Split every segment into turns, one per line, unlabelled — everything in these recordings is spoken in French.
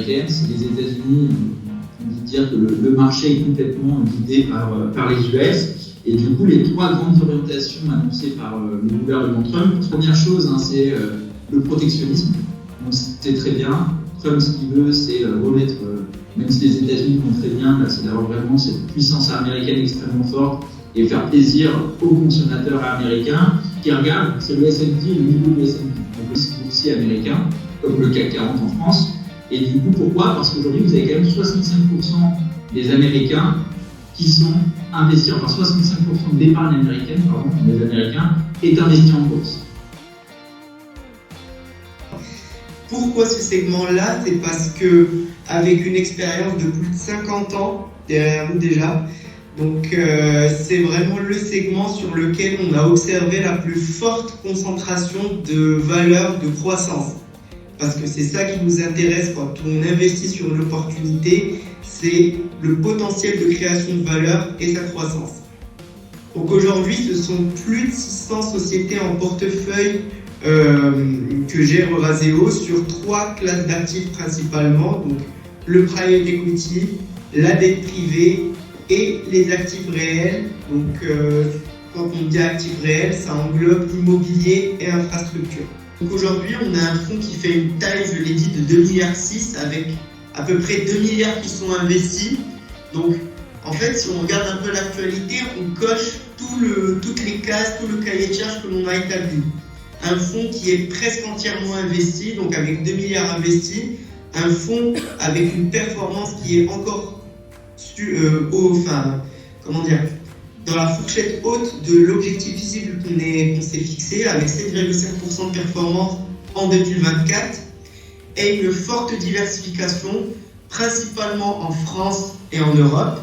américaine, c'est les États-Unis. On dit dire que le marché est complètement guidé par les US. Et du coup, les trois grandes orientations annoncées par le gouvernement Trump, première chose, c'est le protectionnisme. Donc c'est très bien. Trump, ce qu'il veut, c'est remettre, même si les États-Unis font très bien, c'est d'avoir vraiment cette puissance américaine extrêmement forte et faire plaisir aux consommateurs américains qui regardent, c'est le S&P, le niveau du S&P, donc le boursier américain, comme le CAC 40 en France. Et du coup, pourquoi? Parce qu'aujourd'hui, vous avez quand même 65% des Américains qui sont investis, enfin 65% de l'épargne américaine, des Américains, est investi en bourse.
Pourquoi ce segment-là? C'est parce que, avec une expérience de plus de 50 ans derrière nous déjà, donc c'est vraiment le segment sur lequel on a observé la plus forte concentration de valeurs de croissance. Parce que c'est ça qui nous intéresse quand on investit sur une opportunité, c'est le potentiel de création de valeur et sa croissance. Donc aujourd'hui, ce sont plus de 600 sociétés en portefeuille que gère Eurazeo sur trois classes d'actifs principalement, donc le private equity, la dette privée et les actifs réels. Donc quand on dit actifs réels, ça englobe immobilier et infrastructure. Donc aujourd'hui, on a un fonds qui fait une taille, je l'ai dit, de 2,6 milliards avec à peu près 2 milliards qui sont investis. Donc en fait, si on regarde un peu l'actualité, on coche toutes les cases, tout le cahier de charges que l'on a établi. Un fonds qui est presque entièrement investi, donc avec 2 milliards investis, un fonds avec une performance qui est encore dans la fourchette haute de l'objectif visible qu'on s'est fixé, avec 7,5% de performance en 2024, et une forte diversification, principalement en France et en Europe,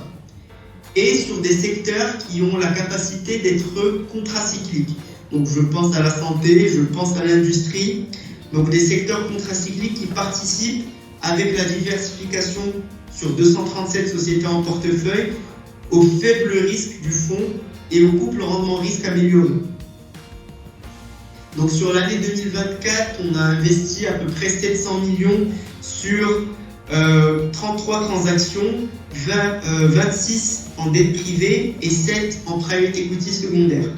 et sur des secteurs qui ont la capacité d'être contracycliques. Donc je pense à la santé, je pense à l'industrie, donc des secteurs contracycliques qui participent avec la diversification sur 237 sociétés en portefeuille au faible risque du fonds et au couple rendement-risque amélioré. Donc sur l'année 2024, on a investi à peu près 700 millions sur 33 transactions, 26 en dette privée et 7 en private equity secondaire.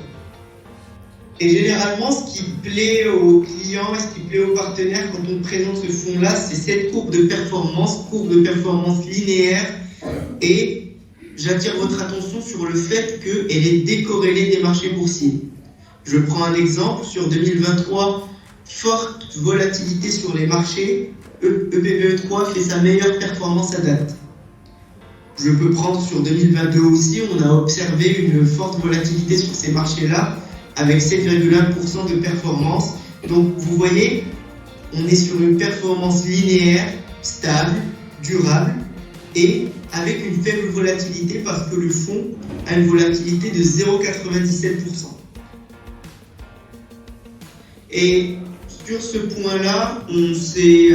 Et généralement, ce qui plaît aux clients et ce qui plaît aux partenaires quand on présente ce fonds-là, c'est cette courbe de performance linéaire. Et j'attire votre attention sur le fait qu'elle est décorrélée des marchés boursiers. Je prends un exemple, sur 2023, forte volatilité sur les marchés, EPVE3 fait sa meilleure performance à date. Je peux prendre sur 2022 aussi, on a observé une forte volatilité sur ces marchés-là, avec 7,1% de performance. Donc vous voyez, on est sur une performance linéaire, stable, durable, et avec une faible volatilité parce que le fonds a une volatilité de 0,97%. Et sur ce point-là, on s'est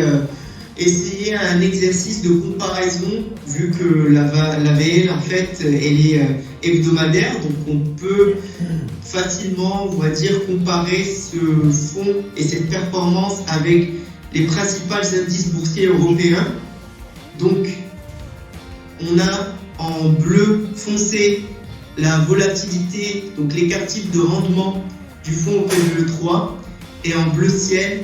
essayé un exercice de comparaison, vu que la VL, en fait, elle est hebdomadaire, donc on peut facilement, on va dire, comparer ce fonds et cette performance avec les principaux indices boursiers européens. Donc, on a en bleu foncé la volatilité, donc l'écart type de rendement du fonds OPVE3, et en bleu ciel,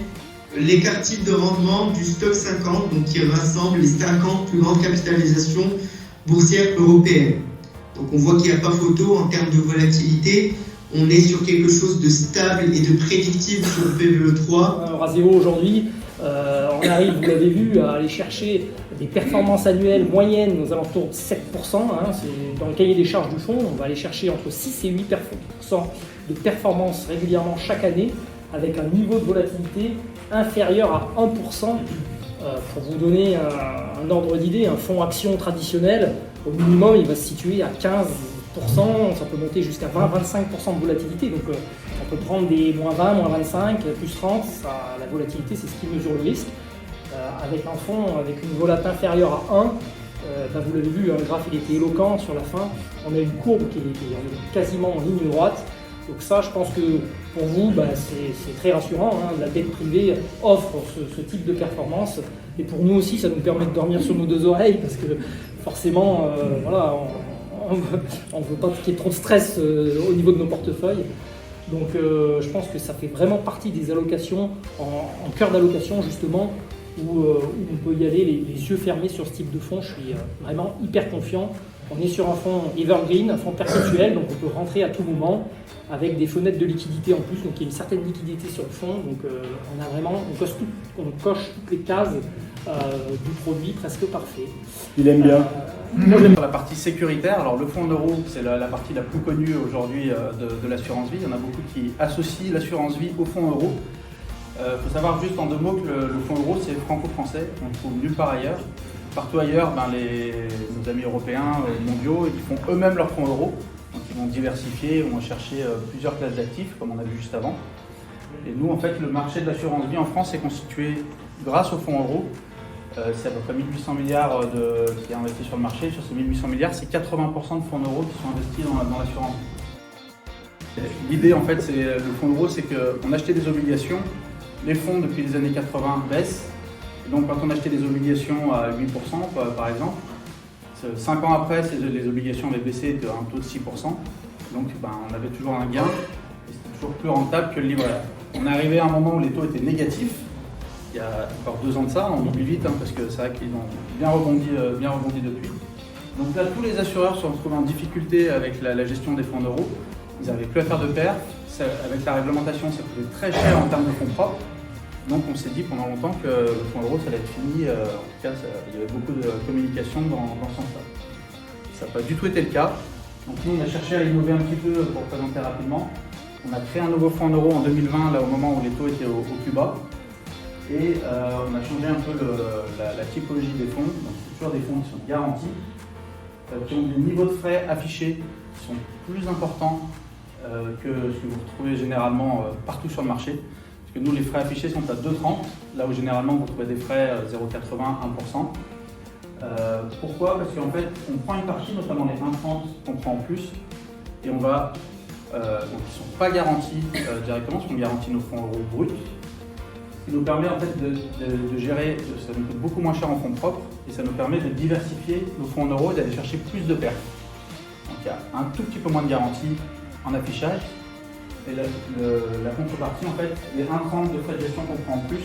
l'écart type de rendement du stock 50, donc qui rassemble les 50 plus grandes capitalisations boursières européennes. Donc on voit qu'il n'y a pas photo en termes de volatilité, on est sur quelque chose de stable et de prédictible sur le PVE3.
Eurazeo aujourd'hui, on arrive, vous l'avez vu, à aller chercher des performances annuelles moyennes aux alentours de 7%. C'est dans le cahier des charges du fonds, on va aller chercher entre 6 et 8% de performance régulièrement chaque année, avec un niveau de volatilité inférieur à 1%. Pour vous donner un ordre d'idée, un fonds action traditionnel, au minimum, il va se situer à 15%, ça peut monter jusqu'à 20-25% de volatilité. Donc on peut prendre des moins 20, moins 25, plus 30, la volatilité c'est ce qui mesure le risque. Avec un fonds avec une volate inférieure à 1, vous l'avez vu, le graphe il était éloquent sur la fin, on a une courbe qui est quasiment en ligne droite. Donc ça, je pense que pour vous, c'est très rassurant. La dette privée offre ce type de performance Et pour nous aussi, ça nous permet de dormir sur nos deux oreilles, parce que forcément, voilà, on ne veut pas qu'il y ait trop de stress au niveau de nos portefeuilles. Donc je pense que ça fait vraiment partie des allocations, en cœur d'allocation justement, où on peut y aller les yeux fermés sur ce type de fonds. Je suis vraiment hyper confiant. On est sur un fonds evergreen, un fonds perpétuel, donc on peut rentrer à tout moment avec des fenêtres de liquidité en plus, donc il y a une certaine liquidité sur le fonds. Donc on coche toutes les cases du produit presque parfait.
Il aime bien.
Moi j'aime la partie sécuritaire. Alors le fonds en euros, c'est la partie la plus connue aujourd'hui de l'assurance vie. Il y en a beaucoup qui associent l'assurance vie au fonds euro. Il faut savoir juste en 2 mots que le fonds euro c'est franco-français, on ne trouve nulle part ailleurs. Partout ailleurs, nos amis européens, mondiaux, ils font eux-mêmes leur fonds euro. Donc ils vont diversifier, vont chercher plusieurs classes d'actifs, comme on a vu juste avant. Et nous, en fait, le marché de l'assurance vie en France est constitué grâce au fonds euro. C'est à peu près 1800 milliards qui est investi sur le marché. Sur ces 1800 milliards, c'est 80% de fonds euros qui sont investis dans l'assurance vie. L'idée, en fait, le fonds euro, c'est qu'on achetait des obligations. Les fonds, depuis les années 80, baissent. Et donc, quand on achetait des obligations à 8%, par exemple, 5 ans après, les obligations avaient baissé de un taux de 6%. Donc, on avait toujours un gain. Et c'était toujours plus rentable que le livret A. On est arrivé à un moment où les taux étaient négatifs. Il y a encore 2 ans de ça, on oublie vite, parce que c'est vrai qu'ils ont bien rebondi depuis. Donc là, tous les assureurs se sont retrouvés en difficulté avec la gestion des fonds euros. Ils n'avaient plus à faire de perf. Avec la réglementation, ça coûtait très cher en termes de fonds propres. Donc on s'est dit pendant longtemps que le fonds euro, ça allait être fini. En tout cas, il y avait beaucoup de communication dans ce sens-là. Ça n'a pas du tout été le cas. Donc nous, on a cherché à innover un petit peu pour présenter rapidement. On a créé un nouveau fonds euro en 2020, là au moment où les taux étaient au plus bas. Et on a changé un peu la typologie des fonds. Donc c'est toujours des fonds qui sont garantis, qui ont des niveaux de frais affichés qui sont plus importants que ce que vous retrouvez généralement partout sur le marché. Parce que nous, les frais affichés sont à 2,30, là où généralement vous trouvez des frais 0,80, 1%. Pourquoi? Parce qu'en fait, on prend une partie, notamment les 1,30 qu'on prend en plus, et on va, donc ils ne sont pas garantis directement, parce qu'on garantit nos fonds euros bruts. Ce qui nous permet en fait de gérer, ça nous coûte beaucoup moins cher en fonds propres, et ça nous permet de diversifier nos fonds en euros et d'aller chercher plus de pertes. Donc il y a un tout petit peu moins de garantie en affichage. Et la contrepartie, en fait, les 1,30 de frais de gestion qu'on prend en plus,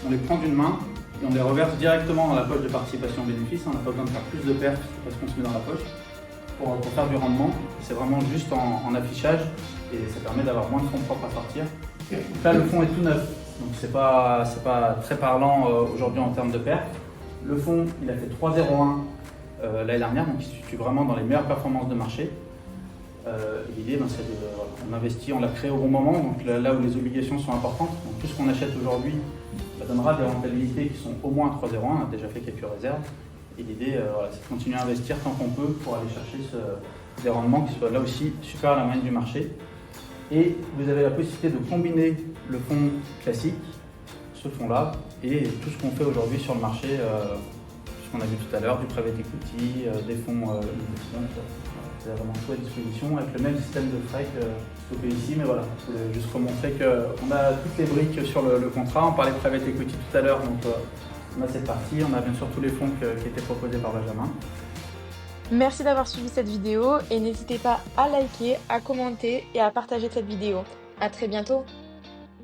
on les prend d'une main et on les reverse directement dans la poche de participation bénéfice. On n'a pas besoin de faire plus de pertes parce qu'on se met dans la poche pour faire du rendement. C'est vraiment juste en affichage et ça permet d'avoir moins de fonds propres à sortir. Donc là, le fonds est tout neuf, donc c'est pas très parlant aujourd'hui en termes de pertes. Le fonds, il a fait 3,01 l'année dernière, donc il se situe vraiment dans les meilleures performances de marché. L'idée, c'est on investit, on l'a créé au bon moment, donc là où les obligations sont importantes. Donc tout ce qu'on achète aujourd'hui donnera des rentabilités qui sont au moins à 3,01. On a déjà fait quelques réserves. Et l'idée, c'est de continuer à investir tant qu'on peut pour aller chercher des rendements qui soient là aussi supérieurs à la moyenne du marché. Et vous avez la possibilité de combiner le fonds classique, ce fonds-là, et tout ce qu'on fait aujourd'hui sur le marché, ce qu'on a vu tout à l'heure, du private equity, des fonds c'est vraiment tout à disposition avec le même système de frais que ici, mais voilà, je voulais juste remontrer qu'on a toutes les briques sur le contrat. On parlait de private equity tout à l'heure, donc on a cette partie, on a bien sûr tous les fonds qui étaient proposés par Benjamin.
Merci d'avoir suivi cette vidéo et n'hésitez pas à liker, à commenter et à partager cette vidéo. À très bientôt.